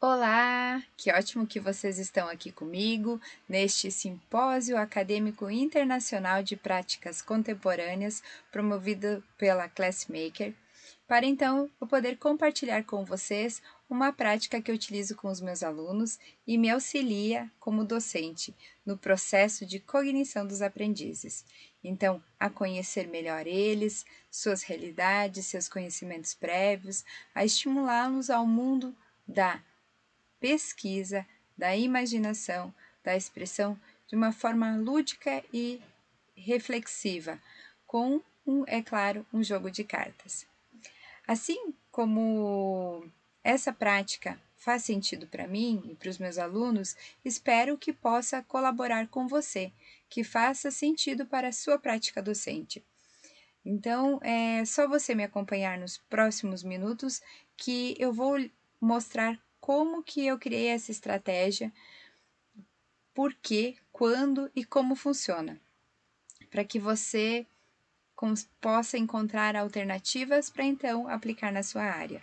Olá, que ótimo que vocês estão aqui comigo neste Simpósio Acadêmico Internacional de Práticas Contemporâneas promovido pela Classmaker, para então eu poder compartilhar com vocês uma prática que eu utilizo com os meus alunos e me auxilia como docente no processo de cognição dos aprendizes. Então, a conhecer melhor eles, suas realidades, seus conhecimentos prévios, a estimulá-los ao mundo da pesquisa, da imaginação, da expressão de uma forma lúdica e reflexiva, com, é claro, um jogo de cartas. Assim como essa prática faz sentido para mim e para os meus alunos, espero que possa colaborar com você, que faça sentido para a sua prática docente. Então, é só você me acompanhar nos próximos minutos que eu vou mostrar como que eu criei essa estratégia, por quê, quando e como funciona, para que você possa encontrar alternativas para então aplicar na sua área.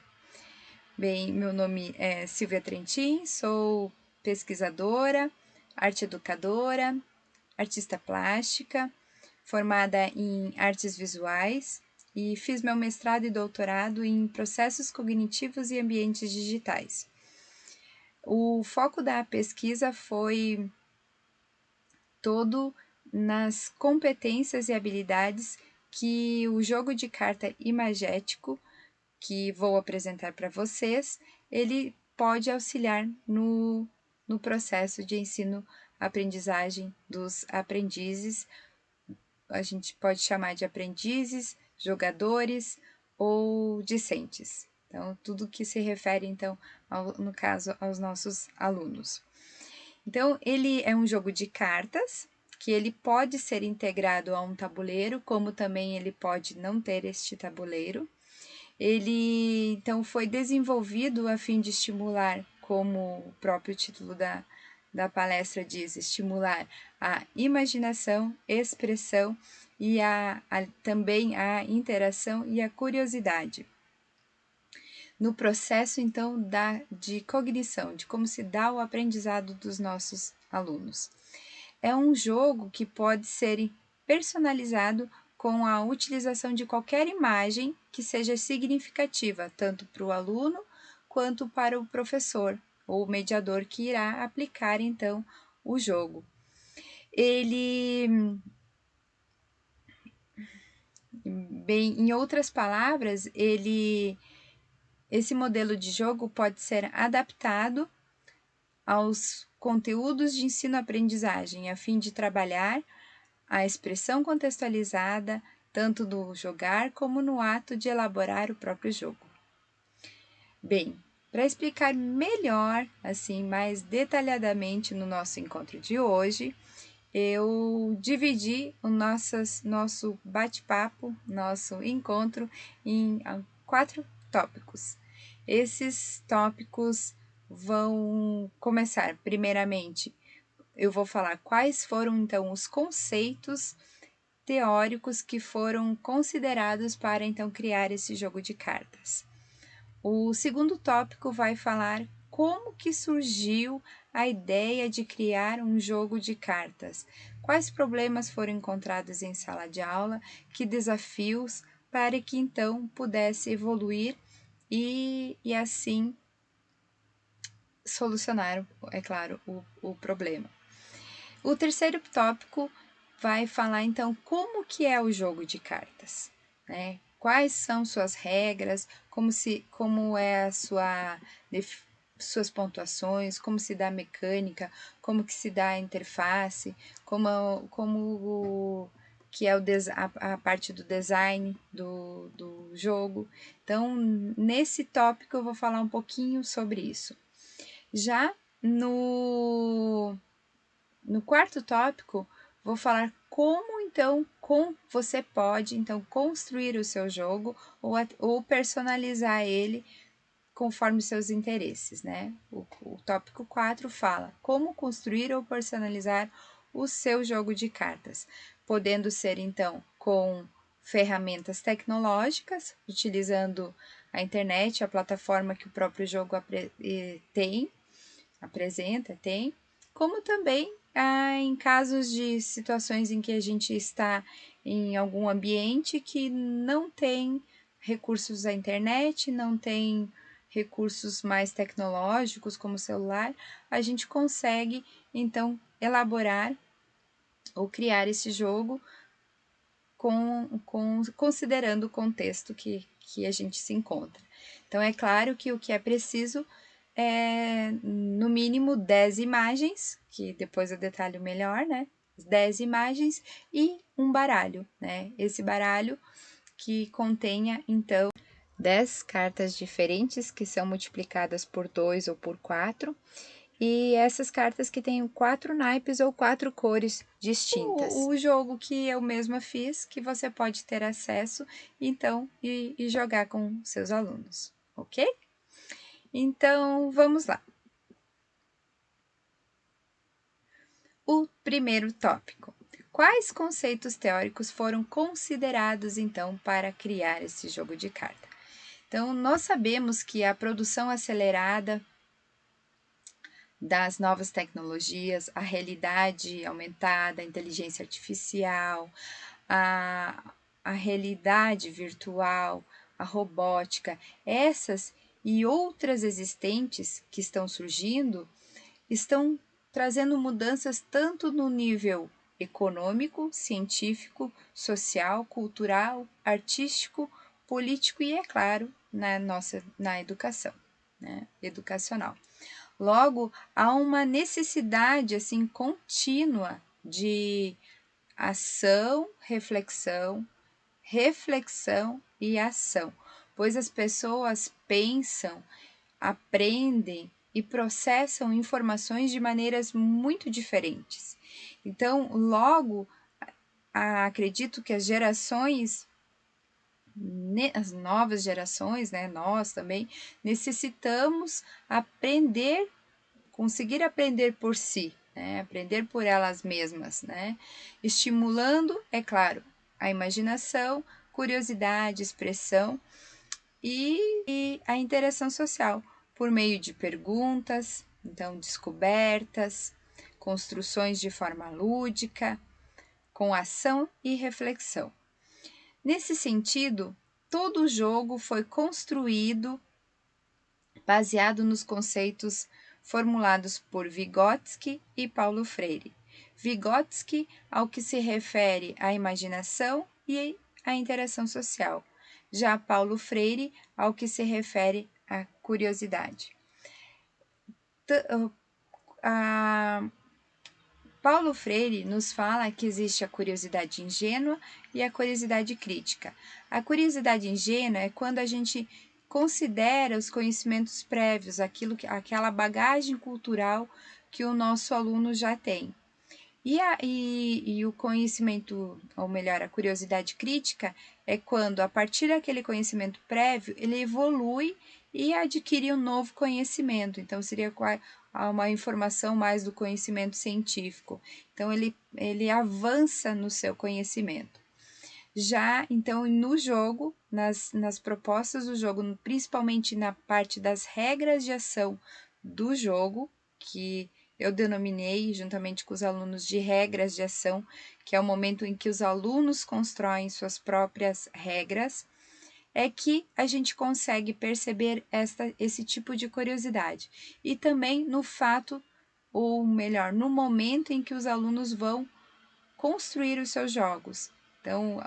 Bem, meu nome é Silvia Trentin, sou pesquisadora, arte educadora, artista plástica, formada em artes visuais e fiz meu mestrado e doutorado em processos cognitivos e ambientes digitais. O foco da pesquisa foi todo nas competências e habilidades que o jogo de carta imagético, que vou apresentar para vocês, ele pode auxiliar no processo de ensino-aprendizagem dos aprendizes. A gente pode chamar de aprendizes, jogadores ou discentes. Então, tudo que se refere, então, no caso, aos nossos alunos. Então, ele é um jogo de cartas, que ele pode ser integrado a um tabuleiro, como também ele pode não ter este tabuleiro. Ele, então, foi desenvolvido a fim de estimular, como o próprio título da palestra diz, estimular a imaginação, expressão e também a interação e a curiosidade. No processo, então, de cognição, de como se dá o aprendizado dos nossos alunos. É um jogo que pode ser personalizado com a utilização de qualquer imagem que seja significativa, tanto para o aluno quanto para o professor ou mediador que irá aplicar, então, o jogo. Bem, em outras palavras, esse modelo de jogo pode ser adaptado aos conteúdos de ensino-aprendizagem, a fim de trabalhar a expressão contextualizada, tanto no jogar como no ato de elaborar o próprio jogo. Bem, para explicar melhor, assim, mais detalhadamente no nosso encontro de hoje, eu dividi o nosso bate-papo, nosso encontro, em 4 tópicos. Esses tópicos vão começar, primeiramente, eu vou falar quais foram, então, os conceitos teóricos que foram considerados para, então, criar esse jogo de cartas. O segundo tópico vai falar como que surgiu a ideia de criar um jogo de cartas, quais problemas foram encontrados em sala de aula, que desafios para que então pudesse evoluir e assim solucionar, é claro, o problema. O terceiro tópico vai falar então como que é o jogo de cartas, né? Quais são suas regras, como é a suas pontuações, como se dá a mecânica, como que se dá a interface, como que é a parte do design do jogo. Então, nesse tópico eu vou falar um pouquinho sobre isso. Já no quarto tópico, vou falar como então você pode então construir o seu jogo ou personalizar ele conforme seus interesses, né? O tópico 4 fala como construir ou personalizar o seu jogo de cartas, podendo ser então com ferramentas tecnológicas, utilizando a internet, a plataforma que o próprio jogo tem, como também em casos de situações em que a gente está em algum ambiente que não tem recursos à internet, não tem recursos mais tecnológicos como o celular, a gente consegue então elaborar ou criar esse jogo considerando o contexto que a gente se encontra. Então, é claro que o que é preciso é, no mínimo, 10 imagens, que depois eu detalho melhor, né? 10 imagens e um baralho, né? Esse baralho que contenha, então, 10 cartas diferentes que são multiplicadas por 2 ou por 4, e essas cartas que têm 4 naipes ou 4 cores distintas. O jogo que eu mesma fiz, que você pode ter acesso, então, e jogar com seus alunos, ok? Então, vamos lá. O primeiro tópico. Quais conceitos teóricos foram considerados, então, para criar esse jogo de carta? Então, nós sabemos que a produção acelerada das novas tecnologias, a realidade aumentada, a inteligência artificial, a realidade virtual, a robótica, essas e outras existentes que estão surgindo, estão trazendo mudanças tanto no nível econômico, científico, social, cultural, artístico, político e, é claro, na educação, né, educacional. Logo, há uma necessidade assim contínua de ação, reflexão e ação, pois as pessoas pensam, aprendem e processam informações de maneiras muito diferentes. Então, logo, acredito que as novas gerações, né, nós também, necessitamos conseguir aprender por si, né, aprender por elas mesmas, né, estimulando, é claro, a imaginação, curiosidade, expressão e a interação social, por meio de perguntas, então descobertas, construções de forma lúdica, com ação e reflexão. Nesse sentido, todo o jogo foi construído baseado nos conceitos formulados por Vygotsky e Paulo Freire. Vygotsky, ao que se refere à imaginação e à interação social, já Paulo Freire, ao que se refere à curiosidade. Paulo Freire nos fala que existe a curiosidade ingênua e a curiosidade crítica. A curiosidade ingênua é quando a gente considera os conhecimentos prévios, aquela bagagem cultural que o nosso aluno já tem. E o conhecimento, ou melhor, a curiosidade crítica, é quando, a partir daquele conhecimento prévio, ele evolui e adquire um novo conhecimento. Então, seria uma informação mais do conhecimento científico. Então, ele avança no seu conhecimento. Já, então, no jogo, nas propostas do jogo, principalmente na parte das regras de ação do jogo, que eu denominei, juntamente com os alunos, de regras de ação, que é o momento em que os alunos constroem suas próprias regras, é que a gente consegue perceber esse tipo de curiosidade. E também no fato, ou melhor, no momento em que os alunos vão construir os seus jogos. Então,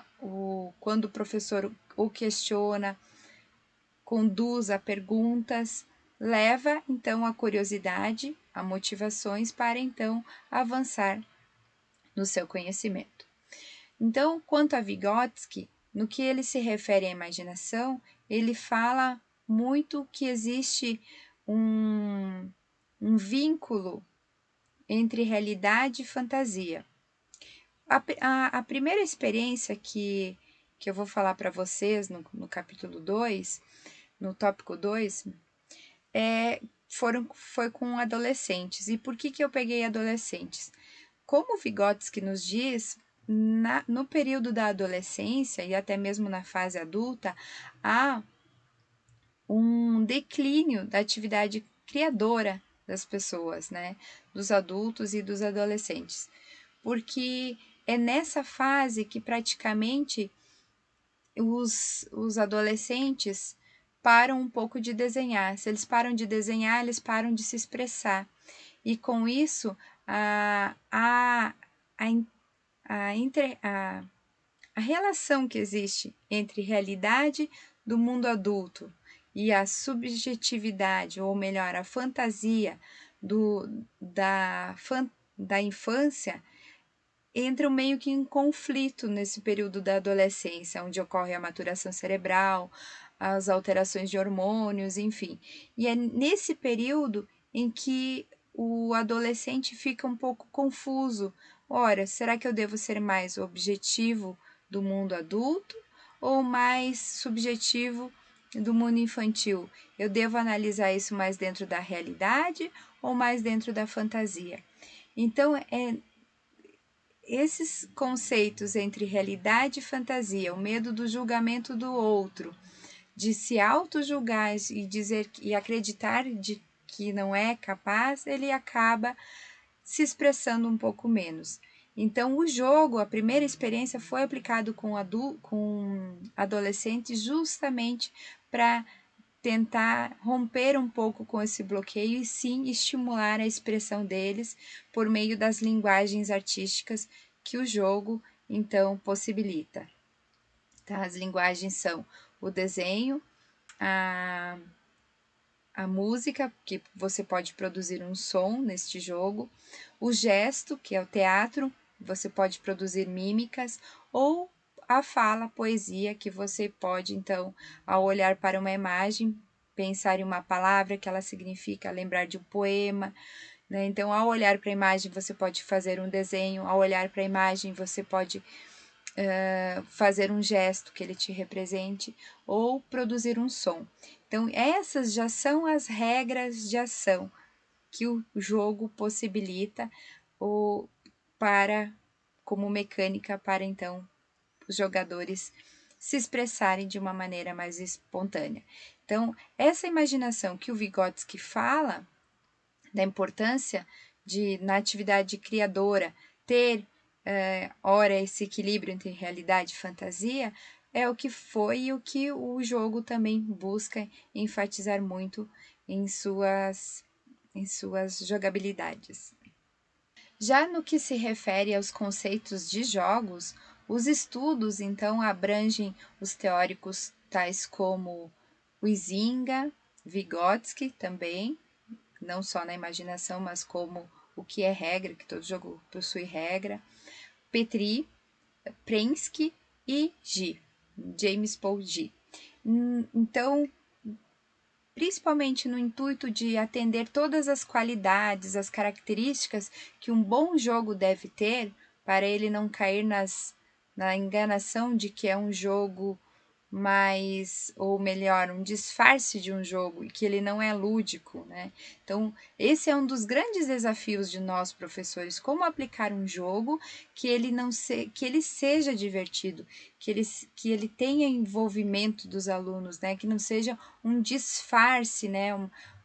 quando o professor o questiona, conduz a perguntas, leva então a curiosidade, a motivações para então avançar no seu conhecimento. Então, quanto a Vygotsky, no que ele se refere à imaginação, ele fala muito que existe um vínculo entre realidade e fantasia. A primeira experiência que eu vou falar para vocês no capítulo 2, no tópico 2, foi com adolescentes. E por que eu peguei adolescentes? Como o Vygotsky nos diz, no período da adolescência e até mesmo na fase adulta, há um declínio da atividade criadora das pessoas, né? Dos adultos e dos adolescentes. Porque é nessa fase que praticamente os adolescentes param um pouco de desenhar. Se eles param de desenhar, eles param de se expressar. E com isso, a relação que existe entre realidade do mundo adulto e a subjetividade, ou melhor, a fantasia da infância, entram meio que em conflito nesse período da adolescência, onde ocorre a maturação cerebral, as alterações de hormônios, enfim. E é nesse período em que o adolescente fica um pouco confuso. Ora, será que eu devo ser mais objetivo do mundo adulto ou mais subjetivo do mundo infantil? Eu devo analisar isso mais dentro da realidade ou mais dentro da fantasia? Então, esses conceitos entre realidade e fantasia, o medo do julgamento do outro, de se auto-julgar e dizer e acreditar de que não é capaz, ele acaba se expressando um pouco menos. Então, o jogo, a primeira experiência foi aplicado com adolescentes justamente para tentar romper um pouco com esse bloqueio e sim estimular a expressão deles por meio das linguagens artísticas que o jogo então possibilita. Tá? As linguagens são o desenho, a, a música, que você pode produzir um som neste jogo, o gesto, que é o teatro, você pode produzir mímicas, ou a fala, a poesia, que você pode, então, ao olhar para uma imagem, pensar em uma palavra que ela significa, lembrar de um poema, né? Então, ao olhar para a imagem, você pode fazer um desenho, ao olhar para a imagem, você pode fazer um gesto que ele te represente ou produzir um som. Então, essas já são as regras de ação que o jogo possibilita ou para como mecânica para então os jogadores se expressarem de uma maneira mais espontânea. Então, essa imaginação que o Vygotsky fala da importância de na atividade criadora ter ora esse equilíbrio entre realidade e fantasia, é o que foi e o que o jogo também busca enfatizar muito em suas jogabilidades. Já no que se refere aos conceitos de jogos, os estudos então abrangem os teóricos tais como Huizinga, Vygotsky também, não só na imaginação, mas como o que é regra, que todo jogo possui regra, Petri, Prensky e James Paul G. Então, principalmente no intuito de atender todas as qualidades, as características que um bom jogo deve ter, para ele não cair na enganação de que é um jogo ou melhor, um disfarce de um jogo e que ele não é lúdico, né? Então, esse é um dos grandes desafios de nós professores, como aplicar um jogo que ele seja divertido, que ele tenha envolvimento dos alunos, né? Que não seja um disfarce, né?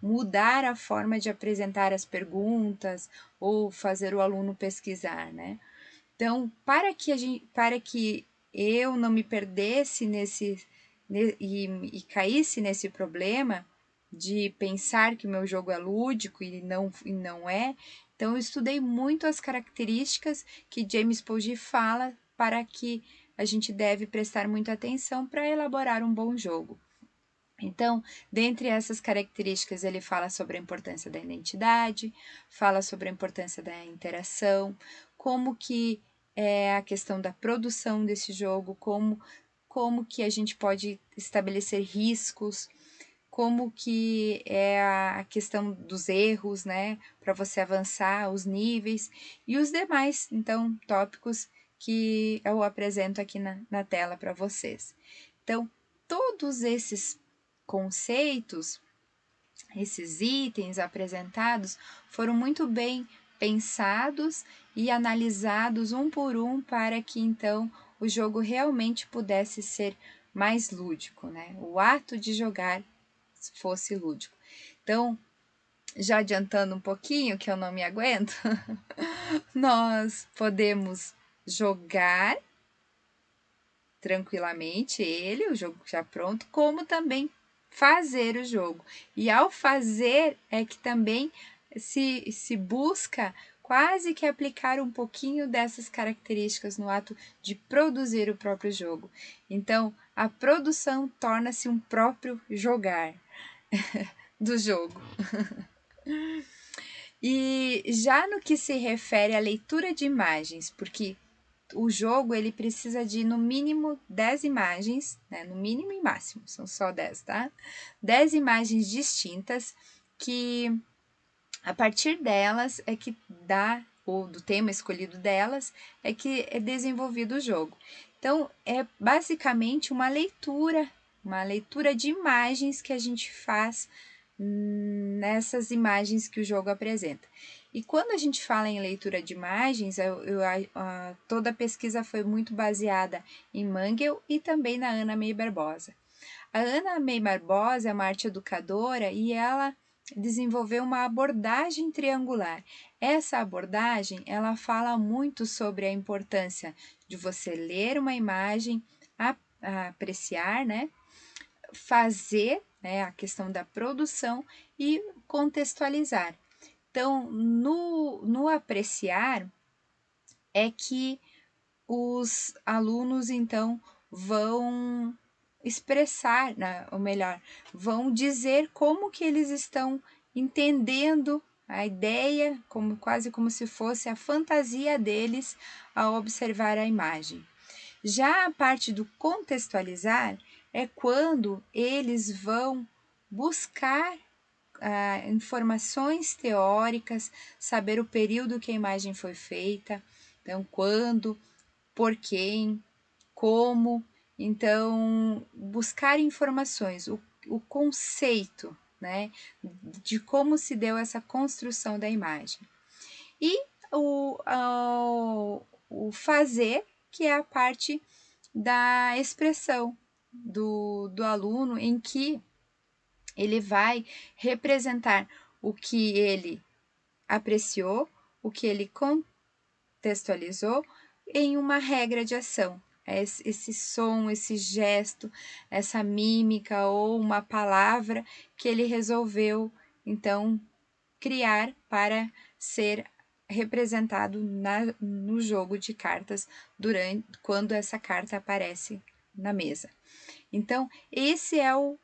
Mudar a forma de apresentar as perguntas ou fazer o aluno pesquisar, né? Então, para que eu não me perdesse e caísse nesse problema de pensar que o meu jogo é lúdico e não é, então eu estudei muito as características que James Poggi fala para que a gente deve prestar muita atenção para elaborar um bom jogo. Então, dentre essas características, ele fala sobre a importância da identidade, fala sobre a importância da interação, como que é a questão da produção desse jogo, como que a gente pode estabelecer riscos, como que é a questão dos erros, né, para você avançar os níveis e os demais, então, tópicos que eu apresento aqui na tela para vocês. Então, todos esses conceitos, esses itens apresentados foram muito bem pensados e analisados um por um para que então o jogo realmente pudesse ser mais lúdico, né? O ato de jogar fosse lúdico. Então, já adiantando um pouquinho, que eu não me aguento, nós podemos jogar tranquilamente ele, o jogo já pronto, como também fazer o jogo. E ao fazer é que também se busca quase que aplicar um pouquinho dessas características no ato de produzir o próprio jogo. Então, a produção torna-se um próprio jogar do jogo. E já no que se refere à leitura de imagens, porque o jogo ele precisa de no mínimo 10 imagens, né? No mínimo e máximo, são só 10, tá? 10 imagens distintas que a partir delas é que dá, ou do tema escolhido delas, é que é desenvolvido o jogo. Então, é basicamente uma leitura de imagens que a gente faz nessas imagens que o jogo apresenta. E quando a gente fala em leitura de imagens, toda a pesquisa foi muito baseada em Mangel e também na Ana May Barbosa. A Ana May Barbosa é uma arte educadora e ela desenvolveu uma abordagem triangular. Essa abordagem, ela fala muito sobre a importância de você ler uma imagem, apreciar, né? Fazer, né, a questão da produção e contextualizar. Então, no apreciar é que os alunos, então, vão expressar, né, ou melhor, vão dizer como que eles estão entendendo a ideia, quase como se fosse a fantasia deles ao observar a imagem. Já a parte do contextualizar é quando eles vão buscar informações teóricas, saber o período que a imagem foi feita, então quando, por quem, como, então buscar informações, o conceito, né, de como se deu essa construção da imagem. E o fazer, que é a parte da expressão do aluno, em que ele vai representar o que ele apreciou, o que ele contextualizou em uma regra de ação. Esse som, esse gesto, essa mímica ou uma palavra que ele resolveu, então, criar para ser representado no jogo de cartas quando essa carta aparece na mesa. Então, esse é o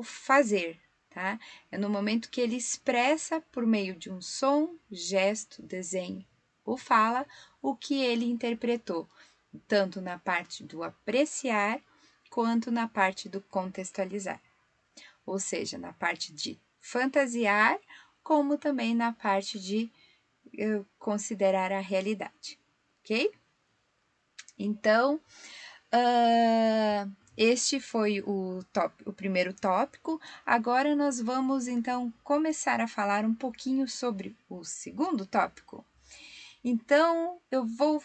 fazer, tá? É no momento que ele expressa por meio de um som, gesto, desenho ou fala o que ele interpretou, tanto na parte do apreciar quanto na parte do contextualizar. Ou seja, na parte de fantasiar, como também na parte de considerar a realidade, ok? Então, este foi o primeiro tópico. Agora nós vamos então começar a falar um pouquinho sobre o segundo tópico. Então, eu vou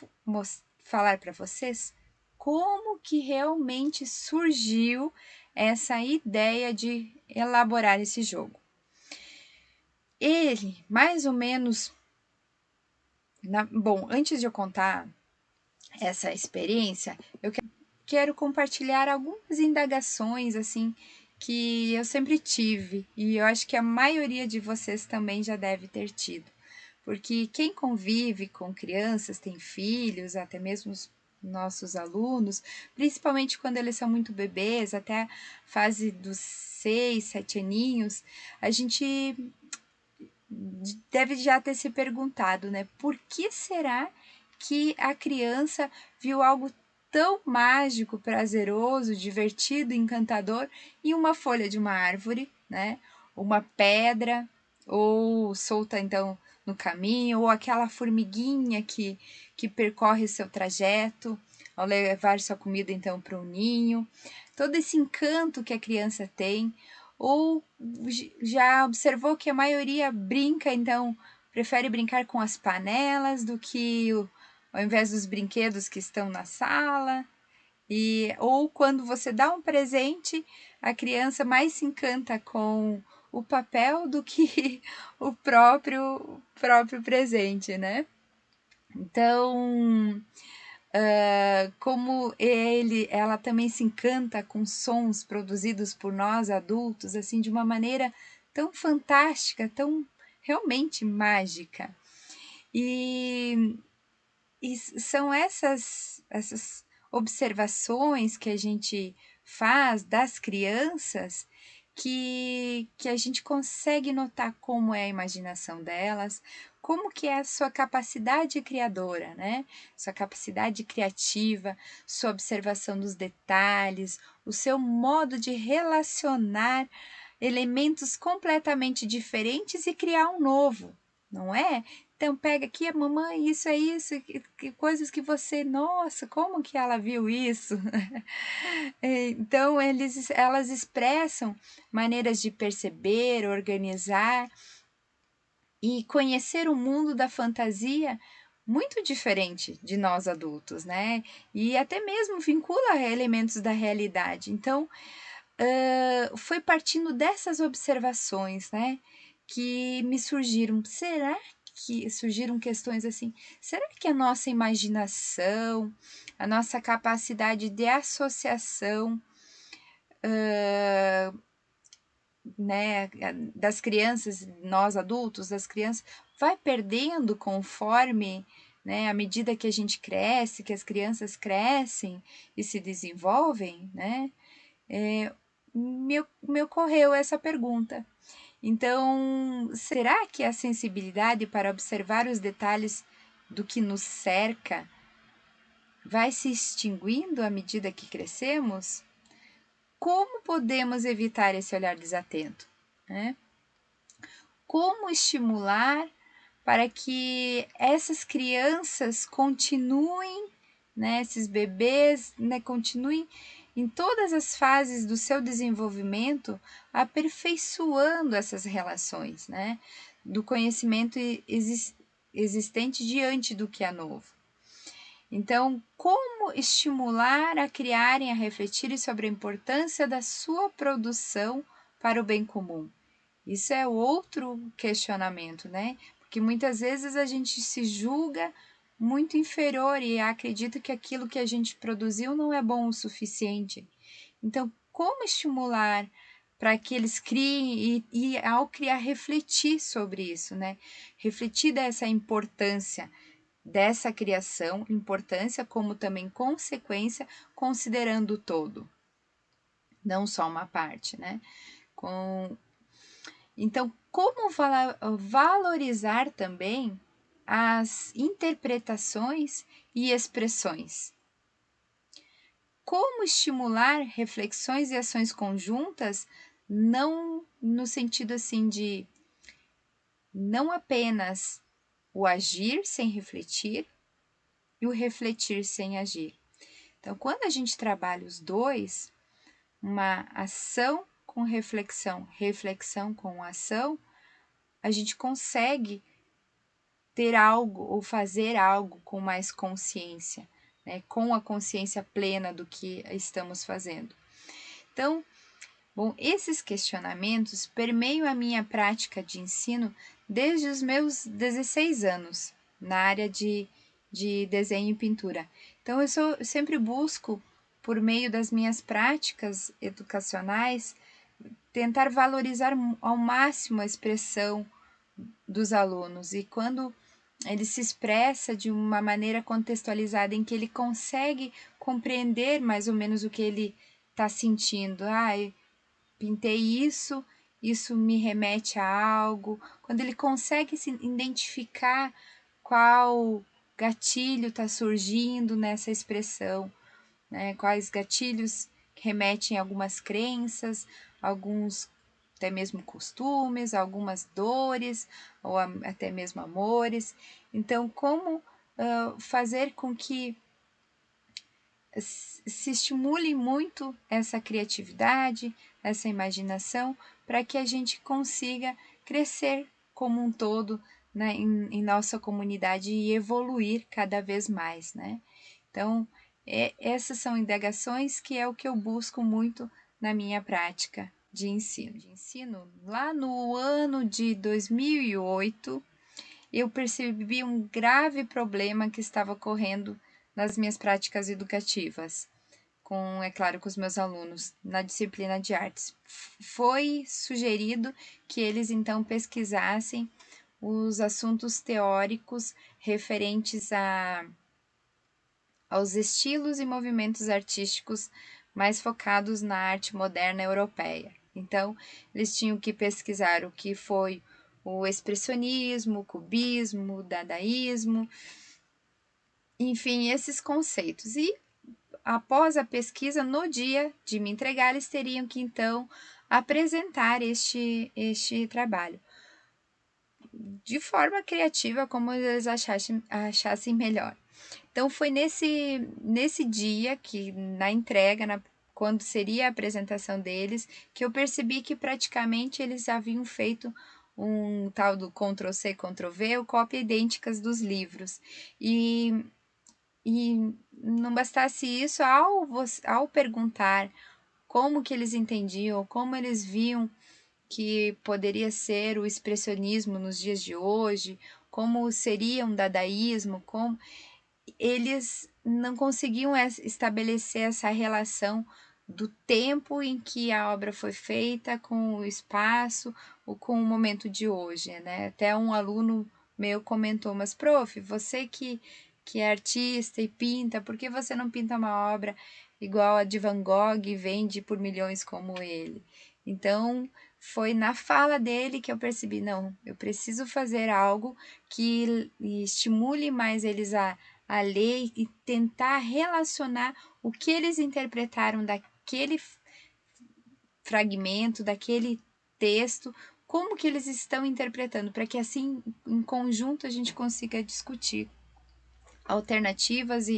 falar para vocês como que realmente surgiu essa ideia de elaborar esse jogo. Ele, mais ou menos, bom, antes de eu contar essa experiência, eu quero compartilhar algumas indagações, assim, que eu sempre tive, e eu acho que a maioria de vocês também já deve ter tido. Porque quem convive com crianças, tem filhos, até mesmo os nossos alunos, principalmente quando eles são muito bebês, até a fase dos 6, 7 aninhos, a gente deve já ter se perguntado, né? Por que será que a criança viu algo tão mágico, prazeroso, divertido, encantador em uma folha de uma árvore, né? Uma pedra, ou solta então no caminho, ou aquela formiguinha que percorre o seu trajeto ao levar sua comida então para um ninho. Todo esse encanto que a criança tem, ou já observou que a maioria brinca, então prefere brincar com as panelas do que ao invés dos brinquedos que estão na sala. Ou quando você dá um presente, a criança mais se encanta com o papel do que o próprio presente, né? Então, como ela também se encanta com sons produzidos por nós adultos, assim, de uma maneira tão fantástica, tão realmente mágica. E são essas observações que a gente faz das crianças que a gente consegue notar como é a imaginação delas, como que é a sua capacidade criadora, né? Sua capacidade criativa, sua observação dos detalhes, o seu modo de relacionar elementos completamente diferentes e criar um novo, não é? Então pega aqui a mamãe, isso é isso, que coisas que você, nossa, como que ela viu isso? Então elas expressam maneiras de perceber, organizar e conhecer o mundo da fantasia muito diferente de nós adultos, né? E até mesmo vincula elementos da realidade. Então, foi partindo dessas observações, né, que me surgiram. Será que surgiram questões assim? Será que a nossa imaginação, a nossa capacidade de associação, né, das crianças, nós adultos, das crianças, vai perdendo conforme, né, à medida que a gente cresce, que as crianças crescem e se desenvolvem, né? Me ocorreu essa pergunta. Então, será que a sensibilidade para observar os detalhes do que nos cerca vai se extinguindo à medida que crescemos? Como podemos evitar esse olhar desatento, né? Como estimular para que essas crianças continuem, né, esses bebês, né, continuem em todas as fases do seu desenvolvimento, aperfeiçoando essas relações, né, do conhecimento existente diante do que é novo. Então, como estimular a criarem, a refletirem sobre a importância da sua produção para o bem comum? Isso é outro questionamento, né? Porque muitas vezes a gente se julga muito inferior e acredita que aquilo que a gente produziu não é bom o suficiente. Então, como estimular para que eles criem e ao criar, refletir sobre isso, né? Refletir dessa importância dessa criação, importância como também consequência, considerando o todo, não só uma parte, né? Então, como valorizar também as interpretações e expressões? Como estimular reflexões e ações conjuntas, não no sentido assim de não apenas o agir sem refletir e o refletir sem agir. Então, quando a gente trabalha os dois, uma ação com reflexão, reflexão com ação, a gente consegue ter algo ou fazer algo com mais consciência, né? Com a consciência plena do que estamos fazendo. Então, bom, esses questionamentos permeiam a minha prática de ensino desde os meus 16 anos na área de desenho e pintura. Então, eu sempre busco, por meio das minhas práticas educacionais, tentar valorizar ao máximo a expressão dos alunos. E quando ele se expressa de uma maneira contextualizada em que ele consegue compreender mais ou menos o que ele está sentindo. Pintei isso, isso me remete a algo. Quando ele consegue se identificar qual gatilho está surgindo nessa expressão, né? Quais gatilhos remetem a algumas crenças, alguns até mesmo costumes, algumas dores, ou até mesmo amores. Então, como fazer com que se estimule muito essa criatividade, essa imaginação, para que a gente consiga crescer como um todo, né, em nossa comunidade e evoluir cada vez mais, né? Então, Essas são indagações que é o que eu busco muito na minha prática de ensino. Lá no ano de 2008, eu percebi um grave problema que estava ocorrendo nas minhas práticas educativas, é claro, com os meus alunos, na disciplina de artes. Foi sugerido que eles então pesquisassem os assuntos teóricos referentes aos estilos e movimentos artísticos mais focados na arte moderna europeia. Então, eles tinham que pesquisar o que foi o expressionismo, o cubismo, o dadaísmo, enfim, esses conceitos. E após a pesquisa, no dia de me entregar, eles teriam que então apresentar este trabalho de forma criativa, como eles achassem melhor. Então foi nesse dia que, na entrega, quando seria a apresentação deles, que eu percebi que praticamente eles haviam feito um tal do Ctrl+C, Ctrl+V, ou cópia idênticas dos livros. E não bastasse isso, ao perguntar como que eles entendiam, como eles viam que poderia ser o expressionismo nos dias de hoje, como seria um dadaísmo, como eles não conseguiam estabelecer essa relação do tempo em que a obra foi feita com o espaço ou com o momento de hoje, né? Até um aluno meu comentou, mas prof, você que é artista e pinta, por que você não pinta uma obra igual a de Van Gogh e vende por milhões como ele? Então, foi na fala dele que eu percebi, não, eu preciso fazer algo que estimule mais eles a ler e tentar relacionar o que eles interpretaram daquele fragmento, daquele texto, como que eles estão interpretando, para que assim, em conjunto, a gente consiga discutir alternativas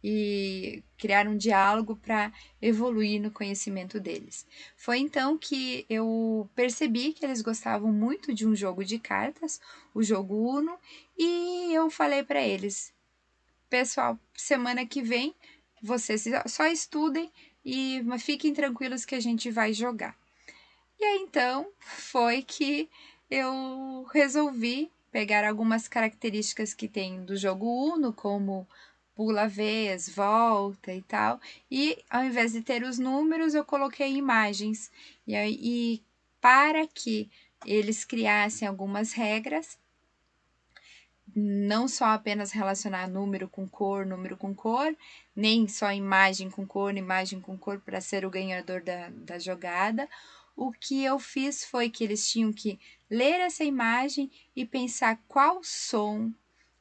e criar um diálogo para evoluir no conhecimento deles. Foi então que eu percebi que eles gostavam muito de um jogo de cartas, o jogo Uno, e eu falei para eles, pessoal, semana que vem vocês só estudem e fiquem tranquilos que a gente vai jogar. E aí então foi que eu resolvi pegar algumas características que tem do jogo Uno, como pula vez, volta e tal, e ao invés de ter os números, eu coloquei imagens. E para que eles criassem algumas regras, não só apenas relacionar número com cor, nem só imagem com cor para ser o ganhador da jogada. O que eu fiz foi que eles tinham que ler essa imagem e pensar qual som,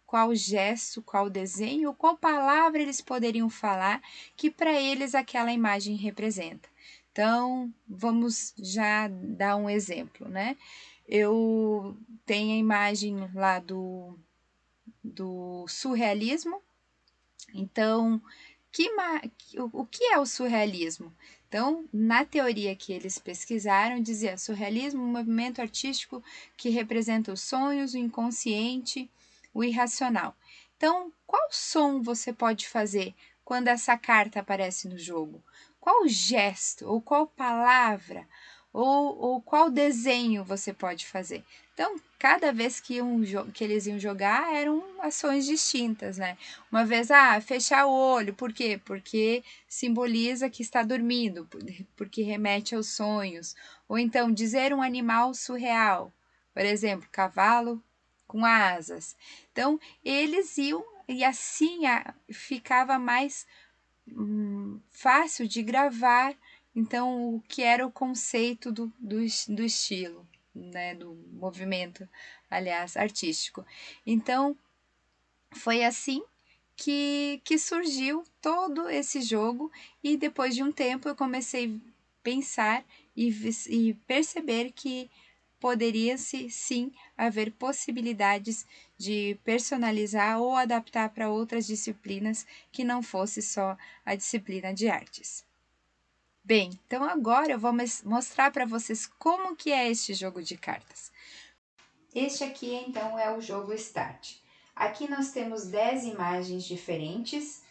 qual gesto, qual desenho, qual palavra eles poderiam falar que para eles aquela imagem representa. Então, vamos já dar um exemplo, né? Eu tenho a imagem lá do surrealismo. Então, o que é o surrealismo? Então, na teoria que eles pesquisaram, dizia surrealismo, um movimento artístico que representa os sonhos, o inconsciente, o irracional. Então, qual som você pode fazer quando essa carta aparece no jogo? Qual gesto ou qual palavra ou qual desenho você pode fazer? Então, cada vez que eles iam jogar, eram ações distintas, né? Uma vez, fechar o olho, por quê? Porque simboliza que está dormindo, porque remete aos sonhos. Ou então, dizer um animal surreal, por exemplo, cavalo com asas. Então, eles iam, e assim ficava mais fácil de gravar, então, o que era o conceito do estilo, né, do movimento, aliás, artístico. Então, foi assim que surgiu todo esse jogo, e depois de um tempo eu comecei a pensar e perceber que poderia-se sim haver possibilidades de personalizar ou adaptar para outras disciplinas que não fosse só a disciplina de artes. Bem, então agora eu vou mostrar para vocês como que é este jogo de cartas. Este aqui então é o jogo Start. Aqui nós temos 10 imagens diferentes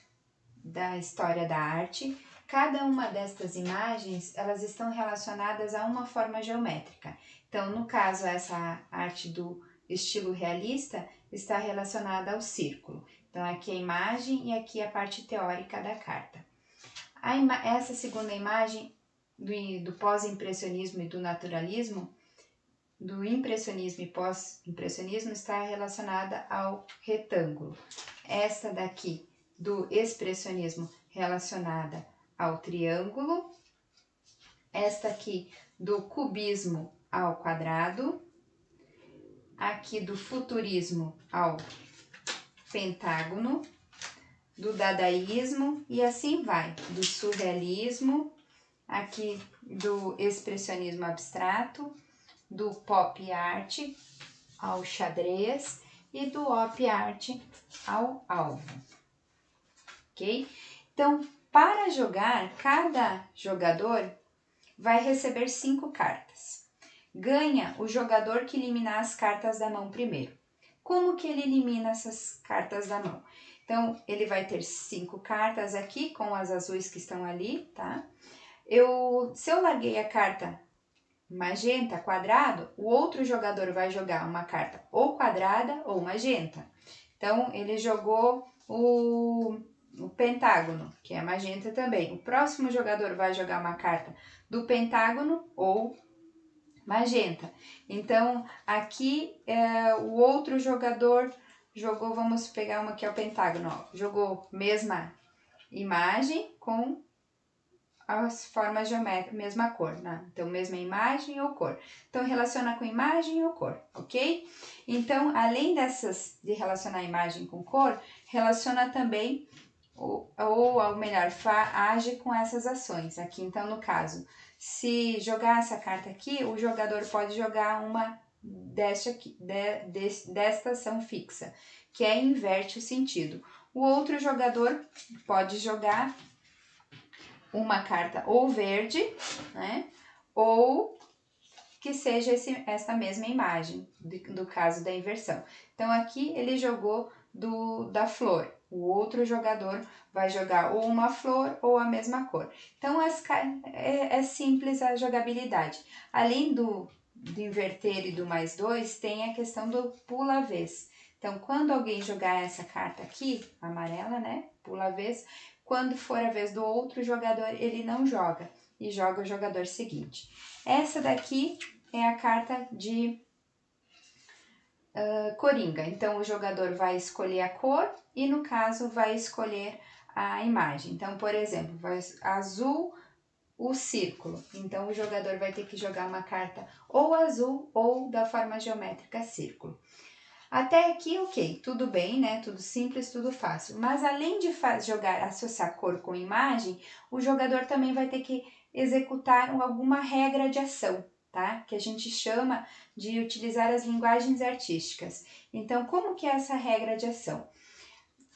da história da arte. Cada uma destas imagens, elas estão relacionadas a uma forma geométrica. Então, no caso, essa arte do estilo realista está relacionada ao círculo. Então, aqui a imagem e aqui a parte teórica da carta. Essa segunda imagem do pós-impressionismo e do naturalismo, do impressionismo e pós-impressionismo, está relacionada ao retângulo. Esta daqui do expressionismo relacionada ao triângulo. Esta aqui do cubismo ao quadrado. Aqui do futurismo ao pentágono. Do dadaísmo e assim vai. Do surrealismo, aqui do expressionismo abstrato, do pop art ao xadrez e do op art ao alvo. Ok? Então, para jogar, cada jogador vai receber 5 cartas. Ganha o jogador que eliminar as cartas da mão primeiro. Como que ele elimina essas cartas da mão? Então, ele vai ter 5 cartas aqui, com as azuis que estão ali, tá? Se eu larguei a carta magenta, quadrado, o outro jogador vai jogar uma carta ou quadrada ou magenta. Então, ele jogou o pentágono, que é magenta também. O próximo jogador vai jogar uma carta do pentágono ou magenta. Então, aqui o outro jogador jogou, vamos pegar uma que é o pentágono, ó, jogou mesma imagem com as formas geométricas, mesma cor, né? Então, mesma imagem ou cor. Então, relaciona com imagem ou cor, ok? Então, além dessas de relacionar imagem com cor, relaciona também, ou melhor, age com essas ações. Aqui, então, no caso, se jogar essa carta aqui, o jogador pode jogar uma desta ação fixa, que inverte o sentido. O outro jogador pode jogar uma carta ou verde, né? Ou que seja essa mesma imagem, do caso da inversão. Então, aqui ele jogou da flor. O outro jogador vai jogar ou uma flor ou a mesma cor. Então, é simples a jogabilidade. Além do inverter e do mais 2, tem a questão do pula-vez. Então, quando alguém jogar essa carta aqui, amarela, né? Pula-vez. Quando for a vez do outro jogador, ele não joga e joga o jogador seguinte. Essa daqui é a carta de coringa. Então, o jogador vai escolher a cor e, no caso, vai escolher a imagem. Então, por exemplo, azul, o círculo. Então, o jogador vai ter que jogar uma carta ou azul ou da forma geométrica círculo. Até aqui, ok, tudo bem, né? Tudo simples, tudo fácil. Mas além de associar cor com imagem, o jogador também vai ter que executar alguma regra de ação, tá? Que a gente chama de utilizar as linguagens artísticas. Então, como que é essa regra de ação?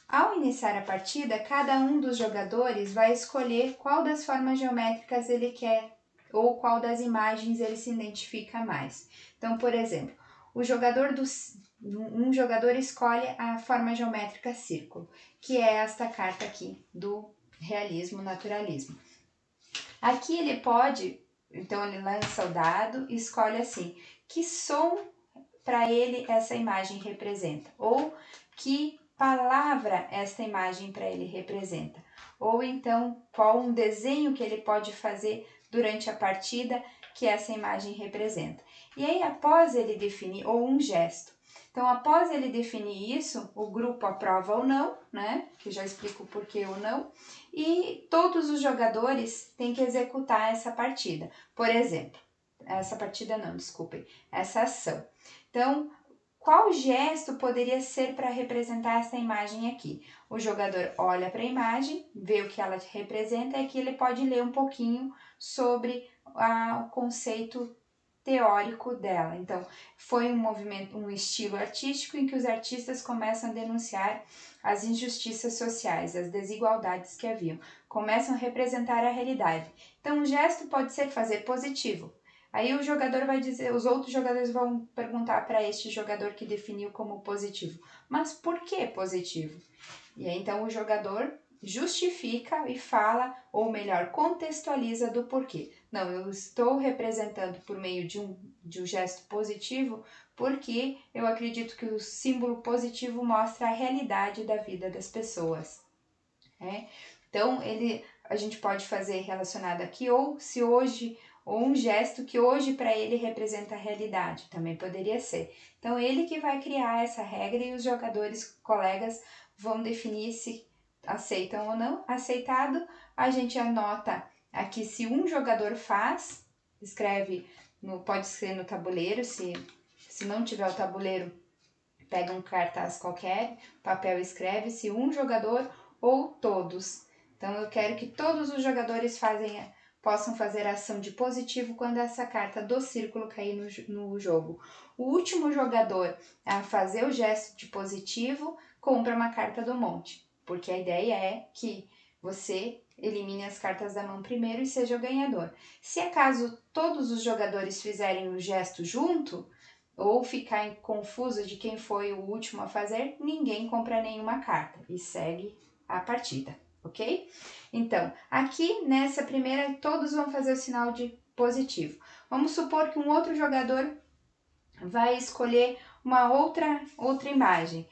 Ao iniciar a partida, cada um dos jogadores vai escolher qual das formas geométricas ele quer ou qual das imagens ele se identifica mais. Então, por exemplo, um jogador escolhe a forma geométrica círculo, que é esta carta aqui do realismo, naturalismo. Aqui ele pode, então ele lança o dado e escolhe assim, que som para ele essa imagem representa, ou que palavra esta imagem para ele representa, ou então qual um desenho que ele pode fazer durante a partida que essa imagem representa. E aí, após ele definir, ou um gesto. Então, após ele definir isso, o grupo aprova ou não, né? Que eu já explico o porquê ou não. E todos os jogadores têm que executar essa partida. Por exemplo, essa ação. Então, qual gesto poderia ser para representar essa imagem aqui? O jogador olha para a imagem, vê o que ela representa e aqui ele pode ler um pouquinho sobre o conceito teórico dela. Então, foi um estilo artístico em que os artistas começam a denunciar as injustiças sociais, as desigualdades que haviam, começam a representar a realidade. Então, um gesto pode ser fazer positivo. Aí o jogador vai dizer, os outros jogadores vão perguntar para este jogador que definiu como positivo, mas por que positivo? E aí então o jogador justifica e fala, ou melhor, contextualiza do porquê. Não, eu estou representando por meio de um gesto positivo porque eu acredito que o símbolo positivo mostra a realidade da vida das pessoas. Né? Então, a gente pode fazer relacionado aqui, ou se hoje, ou um gesto que hoje para ele representa a realidade, também poderia ser. Então, ele que vai criar essa regra e os jogadores, colegas, vão definir se aceitam ou não. Aceitado, a gente anota aqui se um jogador faz, escreve, pode ser no tabuleiro, se não tiver o tabuleiro, pega um cartaz qualquer, papel e escreve se um jogador ou todos. Então eu quero que todos os jogadores possam fazer ação de positivo quando essa carta do círculo cair no jogo. O último jogador a fazer o gesto de positivo compra uma carta do monte, porque a ideia é que você elimine as cartas da mão primeiro e seja o ganhador. Se acaso todos os jogadores fizerem o gesto junto, ou ficar confuso de quem foi o último a fazer, ninguém compra nenhuma carta e segue a partida, ok? Então, aqui nessa primeira, todos vão fazer o sinal de positivo. Vamos supor que um outro jogador vai escolher uma outra imagem,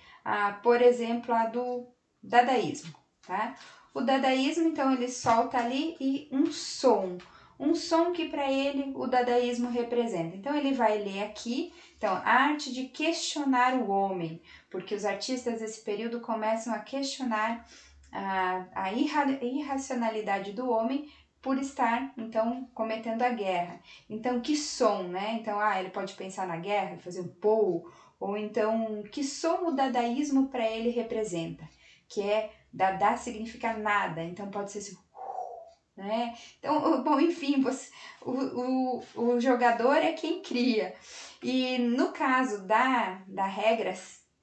por exemplo, a do dadaísmo, tá? O dadaísmo, então, ele solta ali e um som que para ele o dadaísmo representa. Então, ele vai ler aqui, então, a arte de questionar o homem, porque os artistas desse período começam a questionar a irracionalidade do homem por estar, então, cometendo a guerra. Então, que som, né? Então, ele pode pensar na guerra, fazer um pou, ou então, que som o dadaísmo para ele representa, que é, dadá significa nada, então pode ser assim, né? Então, bom, enfim, o jogador é quem cria. E no caso da regra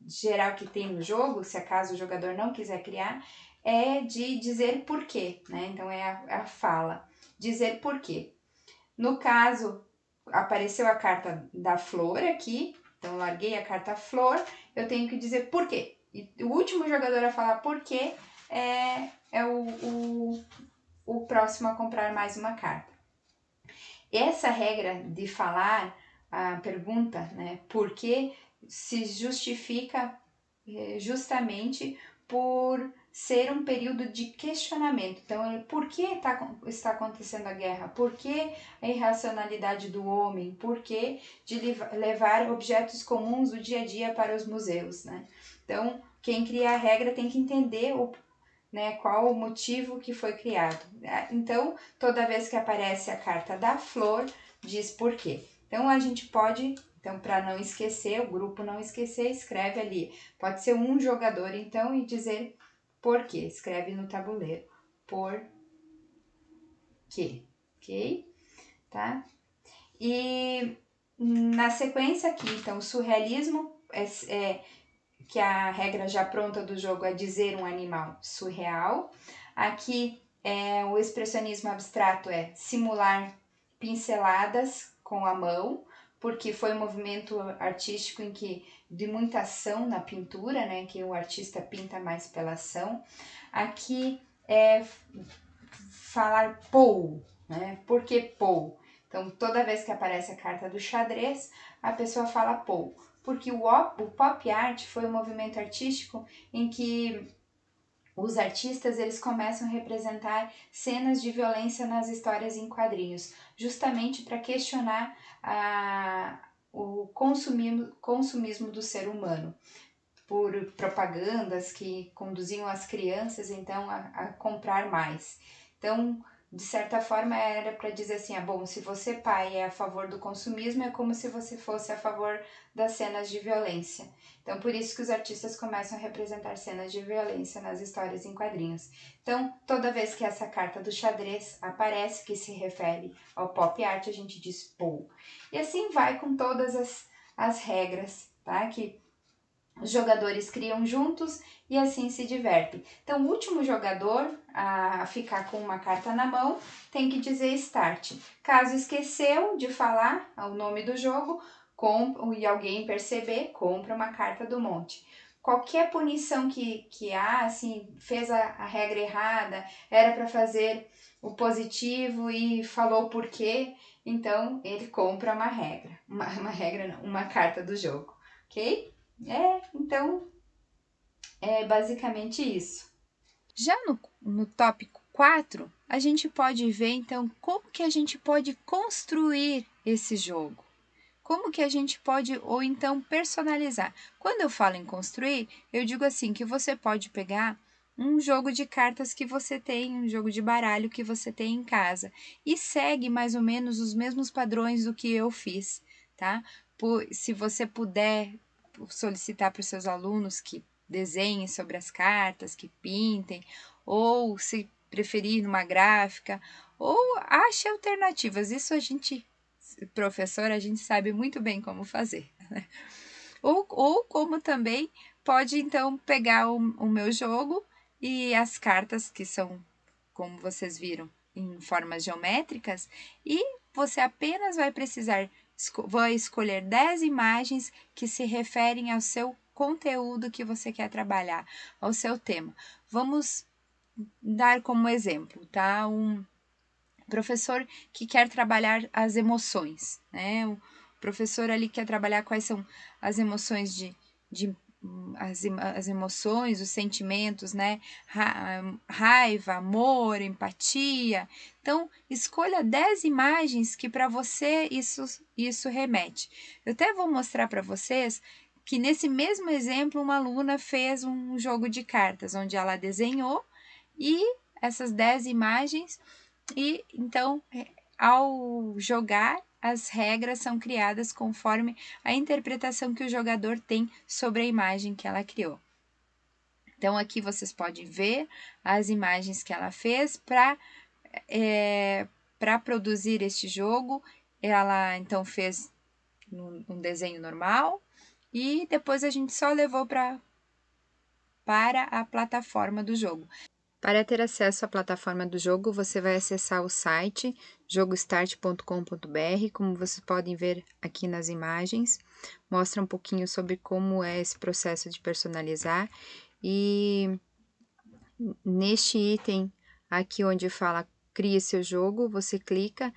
geral que tem no jogo, se acaso o jogador não quiser criar, é de dizer porquê, né? Então é a fala, dizer porquê. No caso, apareceu a carta da flor aqui, então larguei a carta flor, eu tenho que dizer porquê. E o último jogador a falar porquê é o próximo a comprar mais uma carta. Essa regra de falar a pergunta, né, por que, se justifica justamente por ser um período de questionamento. Então, por que está acontecendo a guerra? Por que a irracionalidade do homem? Por que de levar objetos comuns do dia a dia para os museus, né? Então, quem cria a regra tem que entender qual o motivo que foi criado. Então, toda vez que aparece a carta da flor, diz por quê. Então, a gente pode, para não esquecer, o grupo não esquecer, escreve ali. Pode ser um jogador, então, e dizer por quê. Escreve no tabuleiro. Por quê, ok? Tá? E na sequência aqui, então, o surrealismo que a regra já pronta do jogo é dizer um animal surreal. Aqui o expressionismo abstrato é simular pinceladas com a mão, porque foi um movimento artístico de muita ação na pintura, né, que o artista pinta mais pela ação. Aqui é falar pou, né? Por que pou? Então, toda vez que aparece a carta do xadrez, a pessoa fala pou. Porque o pop art foi um movimento artístico em que os artistas eles começam a representar cenas de violência nas histórias em quadrinhos, justamente para questionar o consumismo do ser humano, por propagandas que conduziam as crianças então a comprar mais. Então, de certa forma, era para dizer assim, bom, se você, pai, é a favor do consumismo, é como se você fosse a favor das cenas de violência. Então, por isso que os artistas começam a representar cenas de violência nas histórias em quadrinhos. Então, toda vez que essa carta do xadrez aparece, que se refere ao pop art, a gente diz pou. E assim vai com todas as regras, tá? Que os jogadores criam juntos e assim se divertem. Então, o último jogador a ficar com uma carta na mão tem que dizer start. Caso esqueceu de falar o nome do jogo e alguém perceber, compra uma carta do monte. qualquer punição que há, assim, fez a regra errada, era para fazer o positivo e falou por quê, então ele compra uma regra. Uma regra não, uma carta do jogo, ok? Então é basicamente isso. Já no tópico 4, a gente pode ver então como que a gente pode construir esse jogo. Como que a gente pode, ou então, personalizar? Quando eu falo em construir, eu digo assim, que você pode pegar um jogo de cartas que você tem, um jogo de baralho que você tem em casa, e segue mais ou menos os mesmos padrões do que eu fiz, tá? Se você puder solicitar para os seus alunos que desenhem sobre as cartas, que pintem, ou se preferir numa gráfica, ou ache alternativas. Isso a gente professor, a gente sabe muito bem como fazer. Né? Ou como também pode, então, pegar o meu jogo e as cartas, que são, como vocês viram, em formas geométricas, e você apenas vai precisar, vai escolher 10 imagens que se referem ao seu conteúdo que você quer trabalhar, ao seu tema. Vamos dar como exemplo, tá? Um professor que quer trabalhar as emoções, né? O professor ali quer trabalhar quais são as emoções as emoções, os sentimentos, né? Raiva, amor, empatia. Então, escolha 10 imagens que para você isso remete. Eu até vou mostrar para vocês que nesse mesmo exemplo uma aluna fez um jogo de cartas, onde ela desenhou e essas 10 imagens e então, ao jogar, as regras são criadas conforme a interpretação que o jogador tem sobre a imagem que ela criou. Então, aqui vocês podem ver as imagens que ela fez para produzir este jogo. Ela então fez um desenho normal e depois a gente só levou para a plataforma do jogo. Para ter acesso à plataforma do jogo, você vai acessar o site jogostart.com.br. Como vocês podem ver aqui nas imagens, mostra um pouquinho sobre como é esse processo de personalizar. E neste item aqui onde fala crie seu jogo, você clica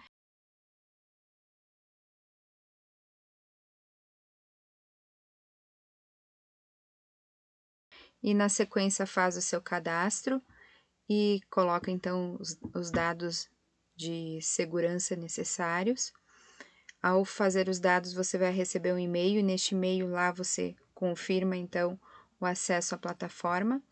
e na sequência faz o seu cadastro e coloca então os dados de segurança necessários. Ao fazer os dados, você vai receber um e-mail e neste e-mail lá você confirma então o acesso à plataforma.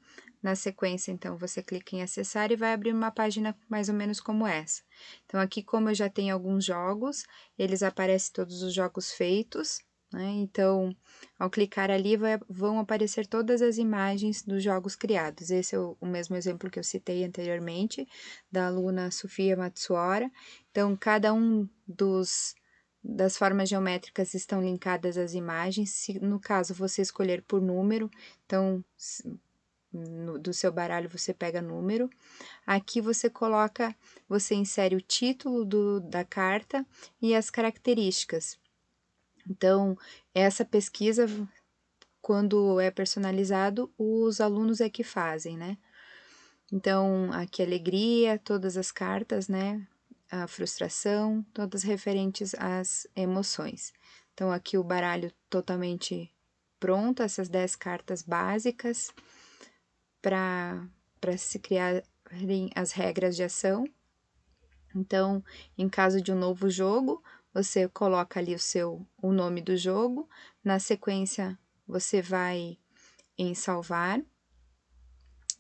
Na sequência, então, você clica em acessar e vai abrir uma página mais ou menos como essa. Então, aqui, como eu já tenho alguns jogos, eles aparecem todos os jogos feitos, né? Então, ao clicar ali, vão aparecer todas as imagens dos jogos criados. Esse é o mesmo exemplo que eu citei anteriormente, da aluna Sofia Matsuora. Então, cada um das formas geométricas estão linkadas às imagens. Se no caso você escolher por número, então do seu baralho você pega número. Aqui você insere o título da carta e as características. Então, essa pesquisa, quando é personalizado, os alunos é que fazem, né? Então, aqui alegria, todas as cartas, né? A frustração, todas referentes às emoções. Então, aqui o baralho totalmente pronto, essas 10 cartas básicas para se criarem as regras de ação. Então, em caso de um novo jogo, você coloca ali o nome do jogo, na sequência você vai em salvar,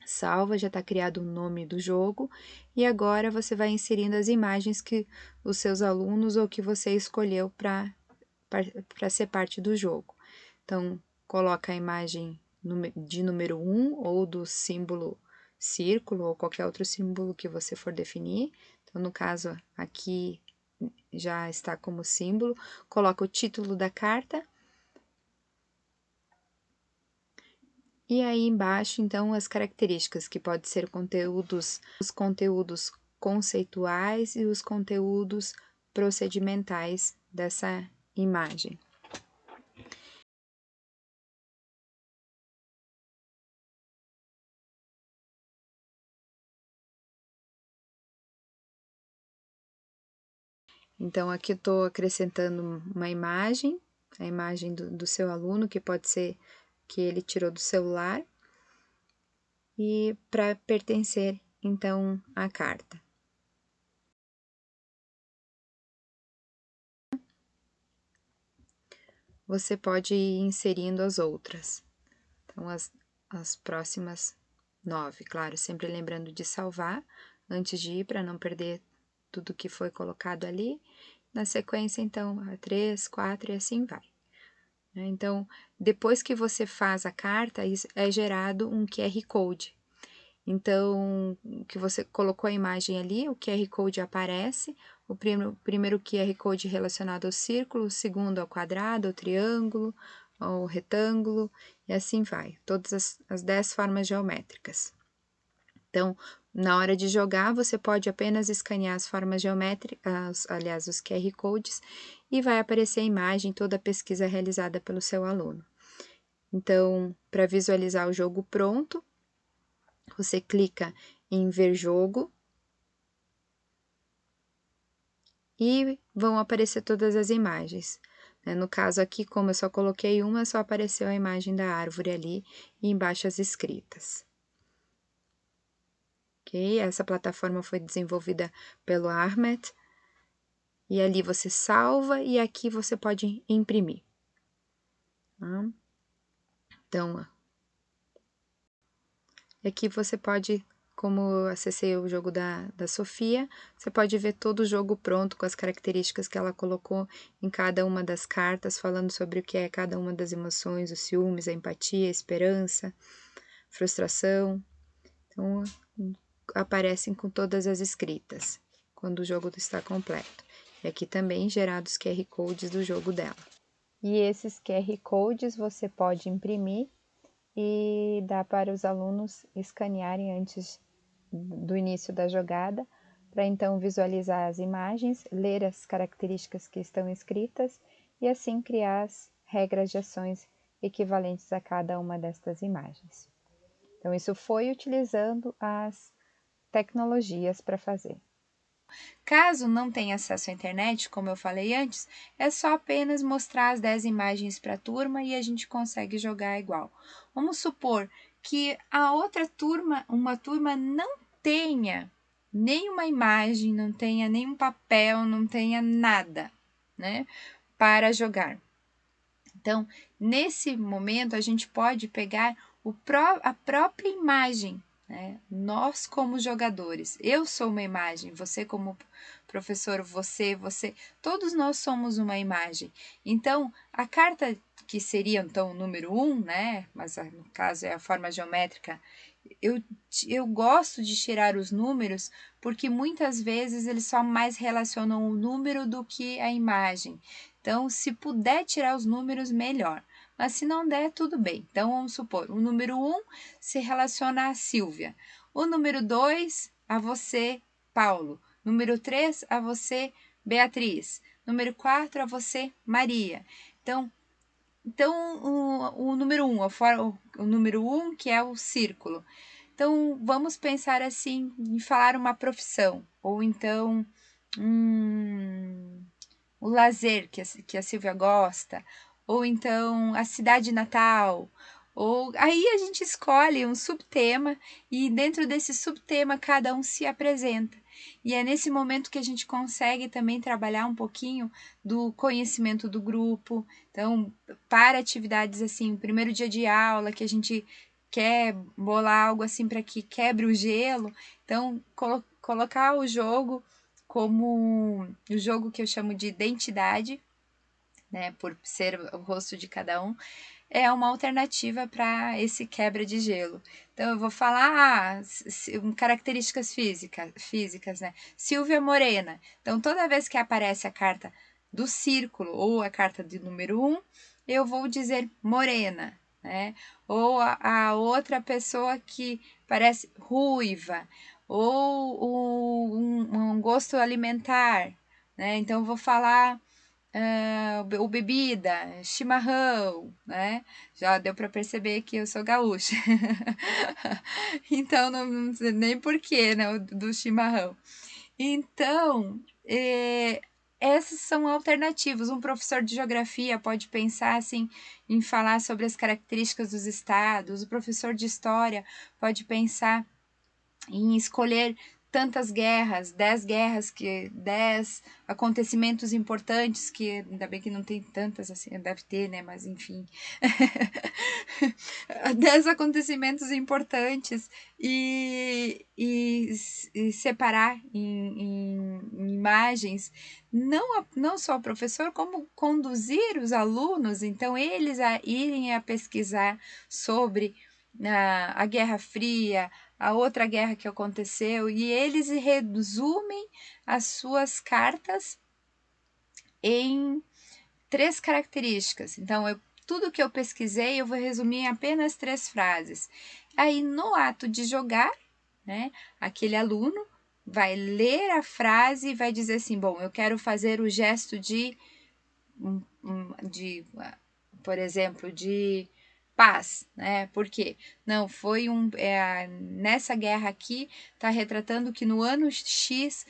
salva, já está criado o nome do jogo, e agora você vai inserindo as imagens que os seus alunos ou que você escolheu para ser parte do jogo. Então, coloca a imagem de número 1 ou do símbolo círculo ou qualquer outro símbolo que você for definir. Então, no caso, aqui já está como símbolo. Coloca o título da carta. E aí embaixo, então, as características, que pode ser os conteúdos conceituais e os conteúdos procedimentais dessa imagem. Então, aqui eu estou acrescentando uma imagem, a imagem do seu aluno, que pode ser que ele tirou do celular, e para pertencer, então, à carta. Você pode ir inserindo as outras. Então, as próximas 9, claro, sempre lembrando de salvar antes de ir, para não perder tudo que foi colocado ali. Na sequência, então, a 3, 4 e assim vai. Então, depois que você faz a carta, é gerado um QR Code. Então, que você colocou a imagem ali, o QR Code aparece, o primeiro QR Code relacionado ao círculo, o segundo ao quadrado, ao triângulo, ao retângulo, e assim vai, todas as 10 formas geométricas. Então, na hora de jogar, você pode apenas escanear as formas geométricas, aliás, os QR Codes, e vai aparecer a imagem, toda a pesquisa realizada pelo seu aluno. Então, para visualizar o jogo pronto, você clica em ver jogo e vão aparecer todas as imagens. No caso aqui, como eu só coloquei uma, só apareceu a imagem da árvore ali e embaixo as escritas. Ok? Essa plataforma foi desenvolvida pelo Ahmed. E ali você salva e aqui você pode imprimir. Então, aqui você pode, como eu acessei o jogo da Sofia, você pode ver todo o jogo pronto com as características que ela colocou em cada uma das cartas, falando sobre o que é cada uma das emoções, os ciúmes, a empatia, a esperança, frustração. Então, aparecem com todas as escritas, quando o jogo está completo. E aqui também gerados QR Codes do jogo dela. E esses QR Codes você pode imprimir e dar para os alunos escanearem antes do início da jogada, para então visualizar as imagens, ler as características que estão escritas e assim criar as regras de ações equivalentes a cada uma destas imagens. Então, isso foi utilizando as tecnologias para fazer. Caso não tenha acesso à internet, como eu falei antes, é só apenas mostrar as 10 imagens para a turma e a gente consegue jogar igual. Vamos supor que a outra turma, uma turma não tenha nenhuma imagem, não tenha nenhum papel, não tenha nada, né, para jogar. Então, nesse momento, a gente pode pegar a própria imagem, né? Nós como jogadores. Eu sou uma imagem, você como professor, você, todos nós somos uma imagem. Então, a carta que seria, então, o número 1, né? Mas no caso é a forma geométrica, eu gosto de tirar os números porque muitas vezes eles só mais relacionam o número do que a imagem. Então, se puder tirar os números, melhor. Mas se não der, tudo bem. Então, vamos supor, o número 1 se relaciona a Silvia. O número 2 a você, Paulo. Número 3 a você, Beatriz. Número 4 a você, Maria. Então o número 1, o número 1, que é o círculo. Então, vamos pensar assim, em falar uma profissão, ou então o lazer que a Silvia gosta, ou então a cidade natal, ou aí a gente escolhe um subtema e dentro desse subtema cada um se apresenta. E é nesse momento que a gente consegue também trabalhar um pouquinho do conhecimento do grupo. Então, para atividades assim, o primeiro dia de aula que a gente quer bolar algo assim para que quebre o gelo, então colocar o jogo como o jogo que eu chamo de identidade, né, por ser o rosto de cada um, é uma alternativa para esse quebra de gelo. Então, eu vou falar características físicas, né? Silvia Morena. Então, toda vez que aparece a carta do círculo ou a carta de número 1, eu vou dizer morena, né? Ou a outra pessoa que parece ruiva, ou um gosto alimentar, né? Então, eu vou falar ou bebida, chimarrão, né? Já deu para perceber que eu sou gaúcha. Então, não sei nem porquê, né? Do chimarrão. Então, Essas são alternativas. Um professor de geografia pode pensar assim, em falar sobre as características dos estados, o professor de história pode pensar em escolher tantas guerras, 10 acontecimentos importantes, que ainda bem que não tem tantas assim, deve ter, né, mas enfim, 10 acontecimentos importantes e separar em imagens, não só o professor, como conduzir os alunos, então eles a irem a pesquisar sobre a Guerra Fria, a outra guerra que aconteceu, e eles resumem as suas cartas em 3 características. Então, tudo que eu pesquisei, eu vou resumir em apenas 3 frases. Aí, no ato de jogar, né, aquele aluno vai ler a frase e vai dizer assim, bom, eu quero fazer o gesto de por exemplo, de paz, né? Por quê? Não, foi nessa guerra aqui, está retratando que no ano X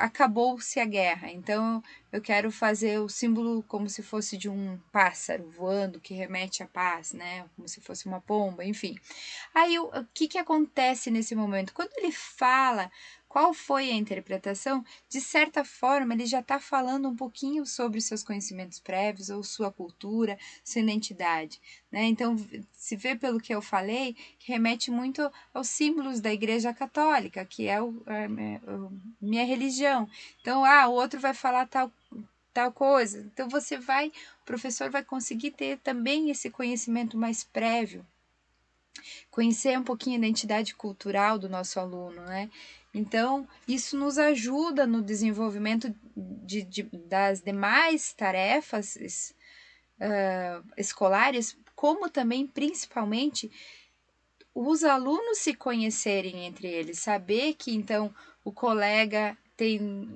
acabou-se a guerra. Então, eu quero fazer o símbolo como se fosse de um pássaro voando, que remete à paz, né? Como se fosse uma pomba, enfim. Aí, o que acontece nesse momento? Quando ele fala qual foi a interpretação, de certa forma, ele já está falando um pouquinho sobre os seus conhecimentos prévios, ou sua cultura, sua identidade, né? Então, se vê pelo que eu falei, remete muito aos símbolos da Igreja Católica, que é minha religião. Então, o outro vai falar tal coisa. Então, o professor vai conseguir ter também esse conhecimento mais prévio, conhecer um pouquinho a identidade cultural do nosso aluno, né? Então, isso nos ajuda no desenvolvimento das demais tarefas escolares, como também, principalmente, os alunos se conhecerem entre eles, saber que, então, o colega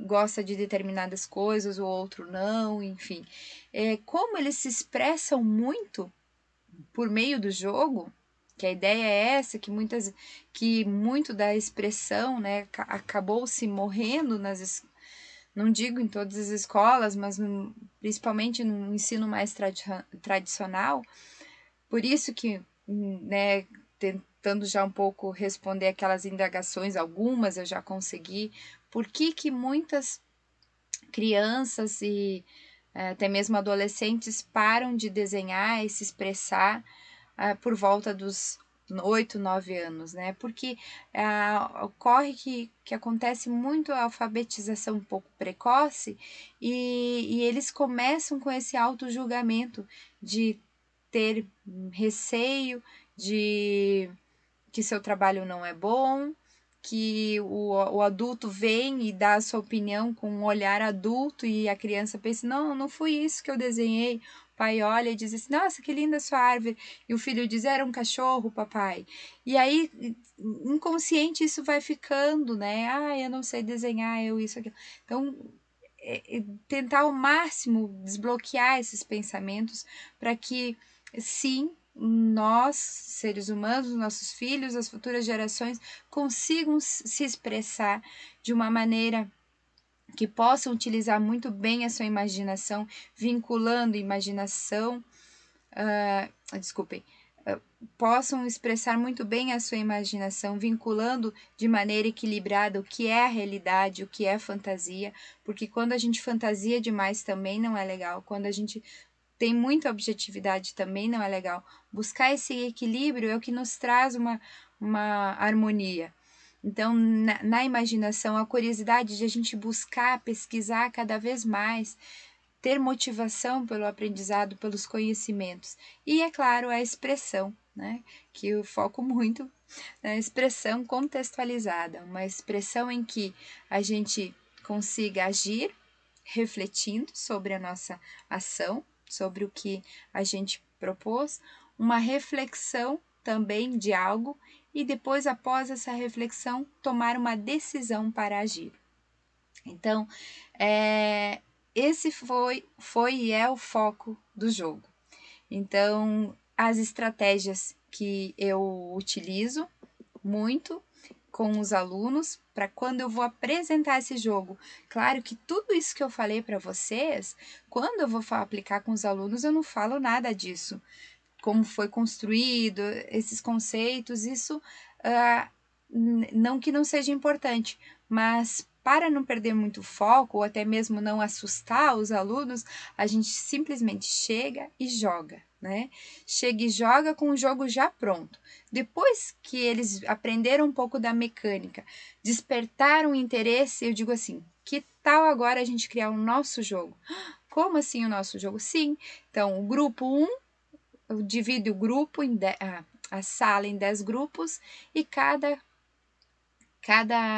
gosta de determinadas coisas, o outro não, enfim. Como eles se expressam muito por meio do jogo, que a ideia é essa, que muito da expressão, né, acabou se morrendo não digo em todas as escolas, mas principalmente no ensino mais tradicional. Por isso que, né, tentando já um pouco responder aquelas indagações, algumas eu já consegui, por que muitas crianças e até mesmo adolescentes param de desenhar e se expressar por volta dos 8, 9 anos, né? Porque ocorre que acontece muito a alfabetização um pouco precoce e eles começam com esse auto-julgamento de ter receio de que seu trabalho não é bom, que o adulto vem e dá a sua opinião com um olhar adulto e a criança pensa, não foi isso que eu desenhei. O pai olha e diz assim, nossa, que linda sua árvore. E o filho diz, era um cachorro, papai. E aí, inconsciente, isso vai ficando, né? Eu não sei desenhar, eu isso, aquilo. Então, tentar ao máximo desbloquear esses pensamentos para que, sim, nós, seres humanos, nossos filhos, as futuras gerações, consigam se expressar de uma maneira que possam utilizar muito bem a sua imaginação, vinculando imaginação, desculpem, possam expressar muito bem a sua imaginação, vinculando de maneira equilibrada o que é a realidade, o que é fantasia, porque quando a gente fantasia demais também não é legal, quando a gente tem muita objetividade também não é legal. Buscar esse equilíbrio é o que nos traz uma harmonia. Então, na imaginação, a curiosidade de a gente buscar, pesquisar cada vez mais, ter motivação pelo aprendizado, pelos conhecimentos. E, é claro, a expressão, né? Que eu foco muito na expressão contextualizada, uma expressão em que a gente consiga agir refletindo sobre a nossa ação, sobre o que a gente propôs, uma reflexão também de algo e depois, após essa reflexão, tomar uma decisão para agir. Então, esse foi e é o foco do jogo. Então, as estratégias que eu utilizo muito com os alunos para quando eu vou apresentar esse jogo. Claro que tudo isso que eu falei para vocês, quando eu vou aplicar com os alunos, eu não falo nada disso. Como foi construído, esses conceitos, isso não que não seja importante, mas para não perder muito foco ou até mesmo não assustar os alunos, a gente simplesmente chega e joga, né? Chega e joga com o jogo já pronto. Depois que eles aprenderam um pouco da mecânica, despertaram o interesse, eu digo assim, que tal agora a gente criar o nosso jogo? Como assim o nosso jogo? Sim, então o grupo 1 divide o grupo a sala em 10 grupos e cada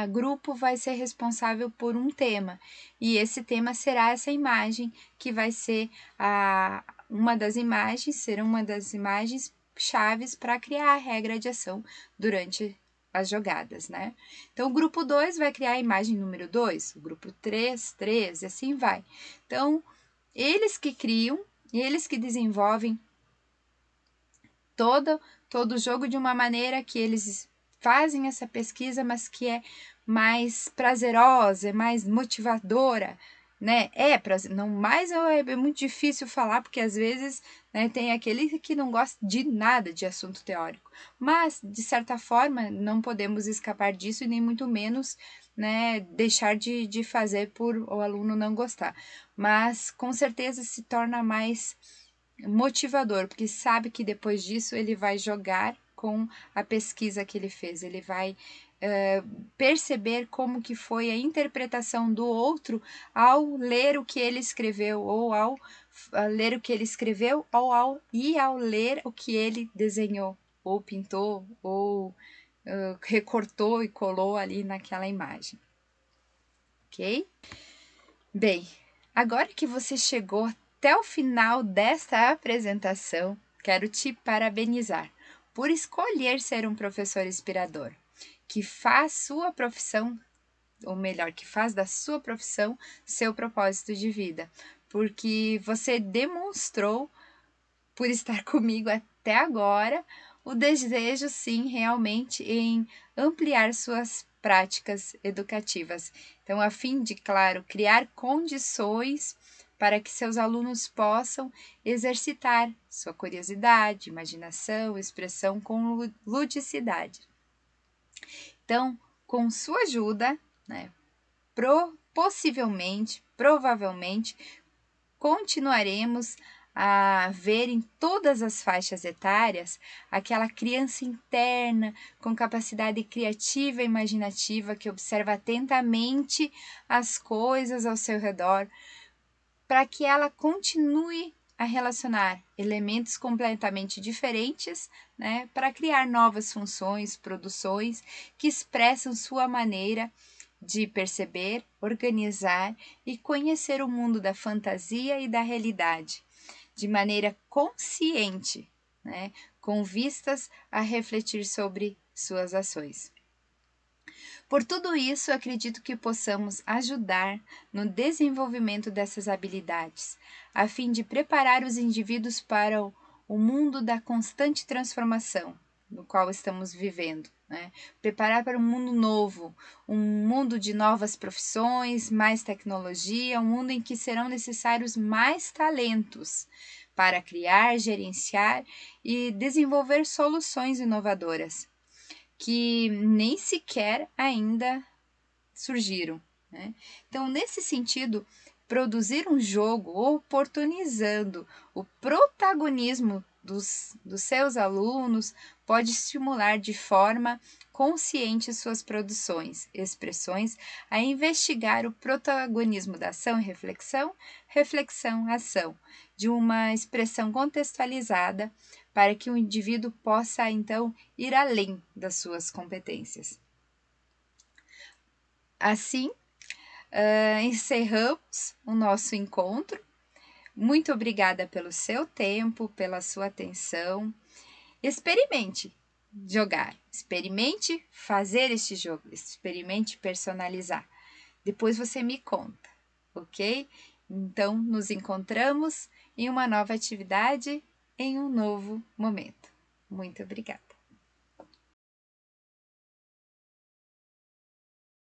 grupo vai ser responsável por um tema. E esse tema será essa imagem que vai ser uma das imagens chaves para criar a regra de ação durante as jogadas, né? Então, o grupo 2 vai criar a imagem número 2, o grupo 3, 3, e assim vai. Então, eles que criam, eles que desenvolvem todo o jogo de uma maneira que eles fazem essa pesquisa, mas que é mais prazerosa, é mais motivadora, né? Não mais é muito difícil falar, porque às vezes, né, tem aquele que não gosta de nada de assunto teórico, mas de certa forma não podemos escapar disso e nem muito menos, né, deixar de fazer por o aluno não gostar, mas com certeza se torna mais motivador, porque sabe que depois disso ele vai jogar com a pesquisa que ele fez, ele vai perceber como que foi a interpretação do outro ao ler o que ele escreveu, ou ao ler o que ele escreveu, ou ao ler o que ele desenhou, ou pintou, ou recortou e colou ali naquela imagem. Ok? Bem, agora que você chegou até o final desta apresentação, quero te parabenizar por escolher ser um professor inspirador, que faz sua profissão, ou melhor, que faz da sua profissão seu propósito de vida, porque você demonstrou, por estar comigo até agora, o desejo, sim, realmente em ampliar suas práticas educativas. Então, a fim de, claro, criar condições para que seus alunos possam exercitar sua curiosidade, imaginação, expressão com ludicidade. Então, com sua ajuda, né, provavelmente, continuaremos a ver em todas as faixas etárias aquela criança interna com capacidade criativa e imaginativa que observa atentamente as coisas ao seu redor, para que ela continue a relacionar elementos completamente diferentes, né, para criar novas funções, produções que expressam sua maneira de perceber, organizar e conhecer o mundo da fantasia e da realidade, de maneira consciente, né, com vistas a refletir sobre suas ações. Por tudo isso, acredito que possamos ajudar no desenvolvimento dessas habilidades, a fim de preparar os indivíduos para o mundo da constante transformação no qual estamos vivendo. Né? Preparar para um mundo novo, um mundo de novas profissões, mais tecnologia, um mundo em que serão necessários mais talentos para criar, gerenciar e desenvolver soluções inovadoras que nem sequer ainda surgiram. Né? Então, nesse sentido, produzir um jogo oportunizando o protagonismo dos seus alunos pode estimular de forma consciente suas produções, expressões, a investigar o protagonismo da ação e reflexão, reflexão, ação, de uma expressão contextualizada para que o indivíduo possa, então, ir além das suas competências. Assim, encerramos o nosso encontro. Muito obrigada pelo seu tempo, pela sua atenção. Experimente jogar, experimente fazer este jogo, experimente personalizar. Depois você me conta, ok? Então, nos encontramos em uma nova atividade, em um novo momento. Muito obrigada.